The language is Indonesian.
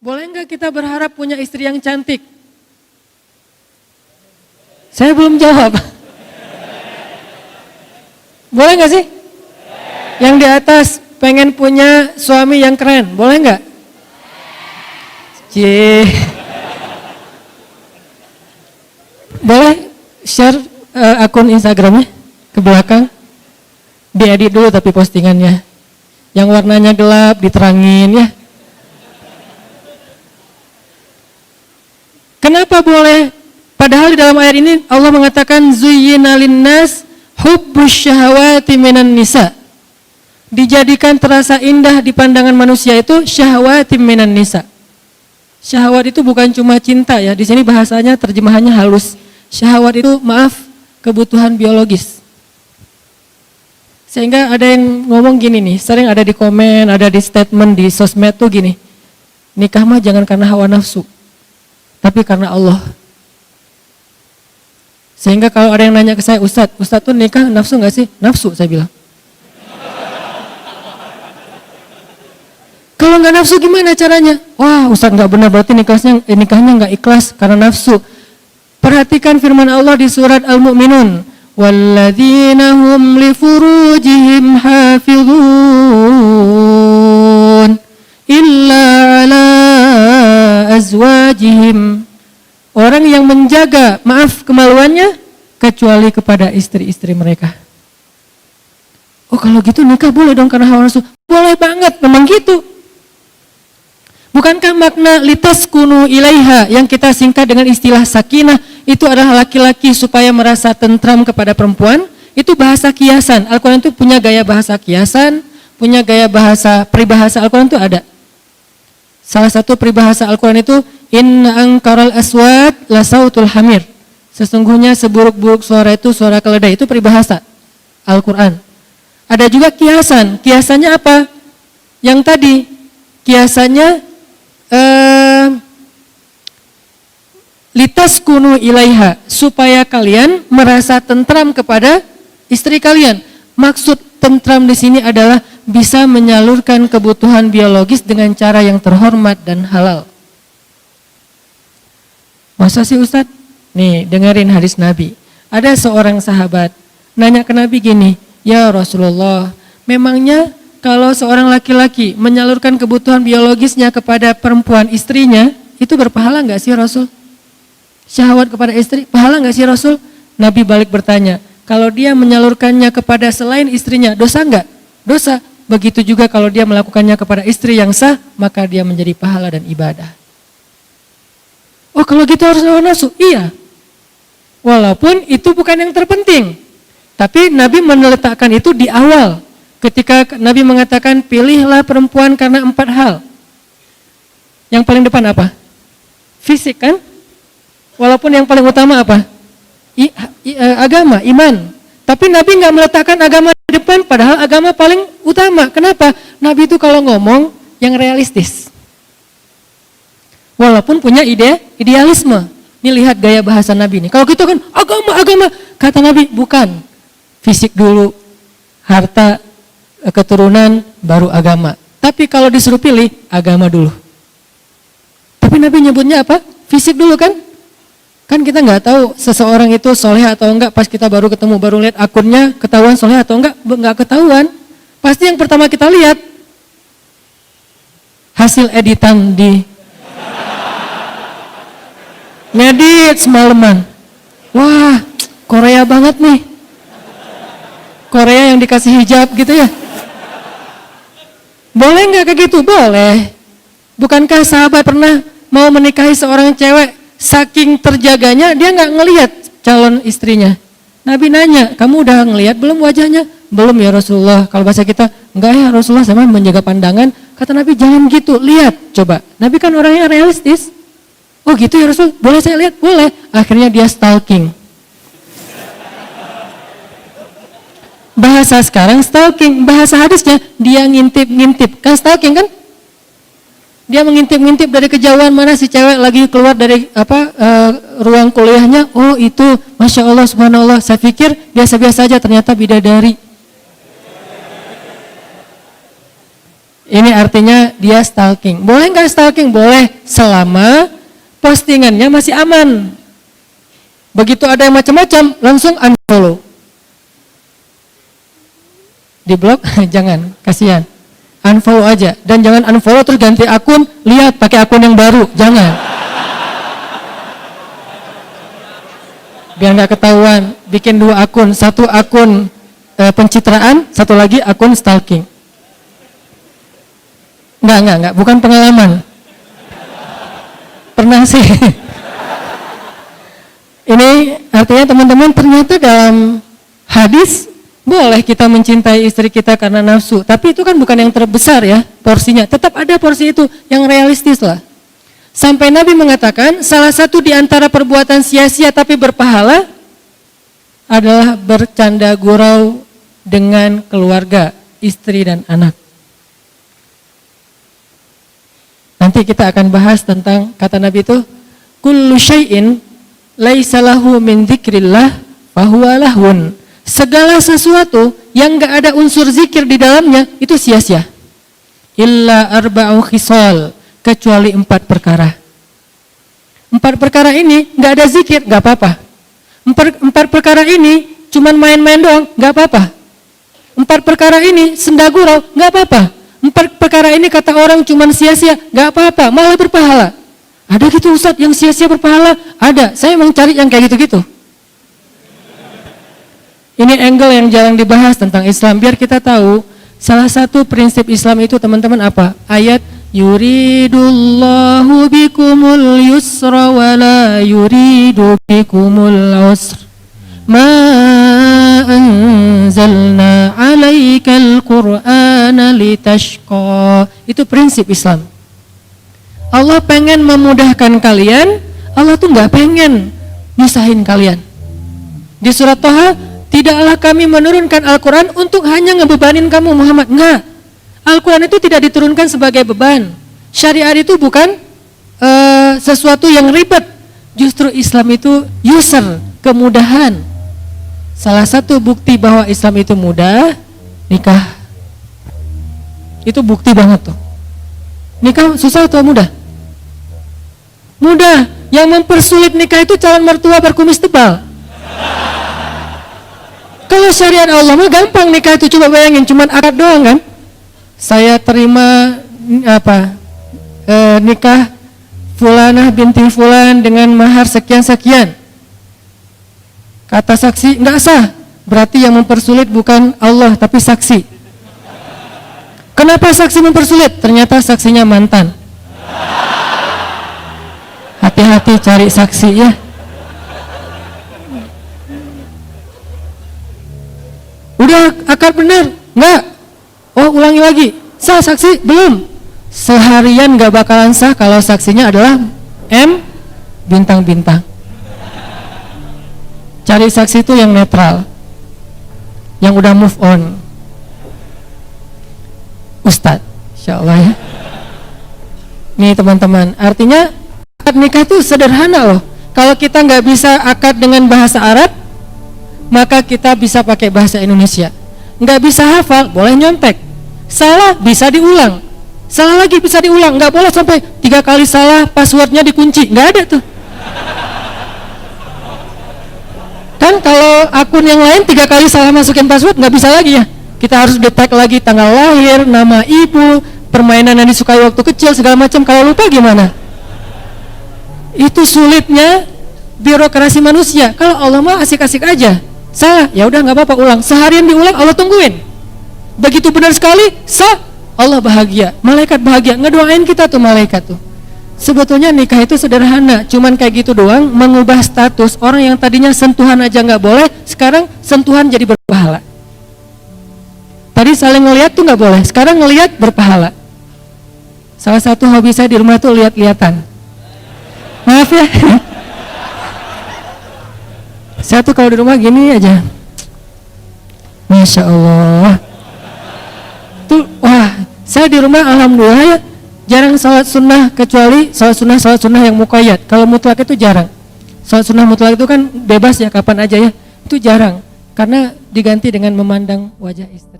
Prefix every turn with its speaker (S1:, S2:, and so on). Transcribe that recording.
S1: Boleh nggak kita berharap punya istri yang cantik? Saya belum jawab. Boleh nggak sih? Yang di atas pengen punya suami yang keren, boleh nggak? Cie. Boleh share akun Instagramnya ke belakang? Diedit dulu tapi postingannya. Yang warnanya gelap diterangin ya. Kenapa boleh? Padahal di dalam ayat ini Allah mengatakan zuyyina linnas hubbus syahawati minan nisa. Dijadikan terasa indah di pandangan manusia itu syahawati minan nisa. Syahwat itu bukan cuma cinta ya. Di sini bahasanya terjemahannya halus. Syahwat itu kebutuhan biologis. Sehingga ada yang ngomong gini nih, sering ada di komen, ada di statement di sosmed tuh gini. Nikah mah jangan karena hawa nafsu, tapi karena Allah. Sehingga kalau ada yang nanya ke saya, Ustadz tuh nikah nafsu gak sih? Nafsu, saya bilang. Kalau nggak nafsu gimana caranya? Wah, Ustadz nggak benar, berarti nikahnya nggak ikhlas karena nafsu. Perhatikan firman Allah di surat Al-Mu'minun. Walladzina hum li furujihim hafizun illa ala azwajihim. Orang yang menjaga, kemaluannya kecuali kepada istri-istri mereka. Oh, kalau gitu nikah boleh dong karena hawa nafsu? Boleh banget, memang gitu. Bukankah makna litaskunu ilaiha yang kita singkat dengan istilah sakinah itu adalah laki-laki supaya merasa tentram kepada perempuan? Itu bahasa kiasan. Al-Quran itu punya gaya bahasa kiasan, punya gaya bahasa peribahasa. Al-Quran itu ada. Salah satu peribahasa Al-Quran itu inna angkaral aswat la sautul hamir. Sesungguhnya seburuk-buruk suara itu suara keledai. Itu peribahasa Al-Quran. Ada juga kiasan. Kiasannya apa? Yang tadi kiasannya litaskunu ilaiha, supaya kalian merasa tentram kepada istri kalian. Maksud tentram di sini adalah bisa menyalurkan kebutuhan biologis dengan cara yang terhormat dan halal. Masa sih Ustadz? Nih, dengerin hadis Nabi. Ada seorang sahabat nanya ke Nabi gini, ya Rasulullah, memangnya kalau seorang laki-laki menyalurkan kebutuhan biologisnya kepada perempuan istrinya, itu berpahala nggak sih Rasul? Syahwat kepada istri, pahala nggak sih Rasul? Nabi balik bertanya, kalau dia menyalurkannya kepada selain istrinya, dosa nggak? Dosa. Begitu juga kalau dia melakukannya kepada istri yang sah, maka dia menjadi pahala dan ibadah. Oh, kalau gitu harus hawa nafsu? Iya. Walaupun itu bukan yang terpenting. Tapi Nabi meletakkan itu di awal. Ketika Nabi mengatakan pilihlah perempuan karena 4 hal. Yang paling depan apa? Fisik kan? Walaupun yang paling utama apa? Agama, iman. Tapi Nabi nggak meletakkan agama di depan, padahal agama paling utama. Kenapa? Nabi itu kalau ngomong yang realistis. Walaupun punya idealisme. Ini lihat gaya bahasa Nabi ini. Kalau kita kan agama. Kata Nabi bukan. Fisik dulu, harta, keturunan, baru agama. Tapi kalau disuruh pilih, agama dulu. Tapi Nabi nyebutnya apa? Fisik dulu kan? Kan kita nggak tahu seseorang itu soleh atau enggak pas kita baru ketemu, baru lihat akunnya ketahuan soleh atau enggak ketahuan. Pasti yang pertama kita lihat hasil editan di ngedit semalaman. Wah, Korea banget nih. Korea yang dikasih hijab gitu ya. Boleh nggak kayak gitu? Boleh. Bukankah sahabat pernah mau menikahi seorang cewek, saking terjaganya dia nggak ngelihat calon istrinya. Nabi nanya, kamu udah ngelihat belum wajahnya? Belum ya Rasulullah. Kalau bahasa kita, enggak ya Rasulullah, sama menjaga pandangan. Kata Nabi, jangan gitu, lihat coba. Nabi kan orangnya realistis. Oh gitu ya Rasul, boleh saya lihat? Boleh. Akhirnya dia stalking. Bahasa sekarang stalking, bahasa hadisnya dia ngintip-ngintip. Kan stalking kan? Dia mengintip-ngintip dari kejauhan mana si cewek lagi keluar dari ruang kuliahnya. Oh itu, Masya Allah, Subhanallah. Saya pikir biasa-biasa aja, ternyata bidadari. Ini artinya dia stalking. Boleh nggak stalking? Boleh, selama postingannya masih aman. Begitu ada yang macam-macam, langsung unfollow. Di blok jangan, kasihan. Unfollow aja, dan jangan unfollow terus ganti akun, lihat pakai akun yang baru, jangan. Biar nggak ketahuan, bikin 2 akun, 1 akun pencitraan, 1 lagi akun stalking. Enggak, bukan pengalaman. Pernah sih. Ini artinya teman-teman, ternyata dalam hadis boleh kita mencintai istri kita karena nafsu, tapi itu kan bukan yang terbesar ya porsinya. Tetap ada porsi itu yang realistis lah. Sampai Nabi mengatakan salah satu di antara perbuatan sia-sia tapi berpahala adalah bercanda gurau dengan keluarga, istri dan anak. Nanti kita akan bahas tentang kata Nabi itu, kullu syai'in laisa lahu min dzikrillah fahuwa lahun. Segala sesuatu yang enggak ada unsur zikir di dalamnya itu sia-sia. Illa arba'u khisal, kecuali 4 perkara. 4 perkara ini enggak ada zikir, enggak apa-apa. 4 perkara ini cuman main-main doang, enggak apa-apa. 4 perkara ini senda gurau, enggak apa-apa. 4 perkara ini kata orang cuman sia-sia, gak apa-apa, malah berpahala. Ada gitu Ustadz yang sia-sia berpahala? Ada, saya emang cari yang kayak gitu-gitu. Ini angle yang jarang dibahas tentang Islam, biar kita tahu salah satu prinsip Islam itu teman-teman apa? Ayat yuridullahu bikumul yusra wa la yuridu bikumul usra. Ma anzalna alaikal qur'ana litashqa. Itu prinsip Islam. Allah pengen memudahkan kalian, Allah tuh gak pengen nyusahin kalian. Di surat Thaha, tidaklah kami menurunkan Al-Quran untuk hanya ngebebanin kamu Muhammad. Enggak, Al-Quran itu tidak diturunkan sebagai beban. Syariat itu bukan sesuatu yang ribet. Justru Islam itu yusr, kemudahan. Salah satu bukti bahwa Islam itu mudah, nikah. Itu bukti banget tuh. Nikah susah atau mudah? Mudah. Yang mempersulit nikah itu calon mertua berkumis tebal. Kalau syariat Allah mah gampang nikah itu, coba bayangin, cuman akad doang kan? Saya terima nikah fulanah binti fulan dengan mahar sekian-sekian. Kata saksi enggak sah, berarti yang mempersulit bukan Allah tapi saksi. Kenapa saksi mempersulit? Ternyata saksinya mantan. Hati-hati cari saksi ya. Udah akad benar? Enggak. Oh, ulangi lagi. Sah saksi? Belum. Seharian enggak bakalan sah kalau saksinya adalah M bintang-bintang. Cari saksi itu yang netral, yang udah move on. Ustadz, insya Allah ya. Nih teman-teman, artinya akad nikah itu sederhana loh. Kalau kita nggak bisa akad dengan bahasa Arab, maka kita bisa pakai bahasa Indonesia. Nggak bisa hafal, boleh nyontek. Salah bisa diulang, salah lagi bisa diulang. Nggak boleh sampai 3 kali salah, passwordnya dikunci, nggak ada tuh. Kan kalau akun yang lain 3 kali salah masukin password nggak bisa lagi ya. Kita harus detek lagi tanggal lahir, nama ibu, permainan yang disukai waktu kecil, segala macam. Kalau lupa gimana? Itu sulitnya birokrasi manusia. Kalau Allah mah asik-asik aja. Salah, ya udah nggak apa-apa, ulang. Seharian diulang, Allah tungguin. Begitu benar sekali, sah, Allah bahagia. Malaikat bahagia, ngedoain kita tuh malaikat tuh. Sebetulnya nikah itu sederhana, cuman kayak gitu doang, mengubah status orang yang tadinya sentuhan aja nggak boleh, sekarang sentuhan jadi berpahala. Tadi saling ngelihat tuh nggak boleh, sekarang ngelihat berpahala. Salah satu hobi saya di rumah tuh lihat-lihatan. Maaf ya. Saya tuh kalau di rumah gini aja. Masya Allah. Tuh, wah, saya di rumah alhamdulillah ya. Jarang salat sunnah, kecuali salat sunnah yang muqayyad. Kalau mutlak itu jarang. Salat sunnah mutlak itu kan bebas ya, kapan aja ya. Itu jarang, karena diganti dengan memandang wajah istri.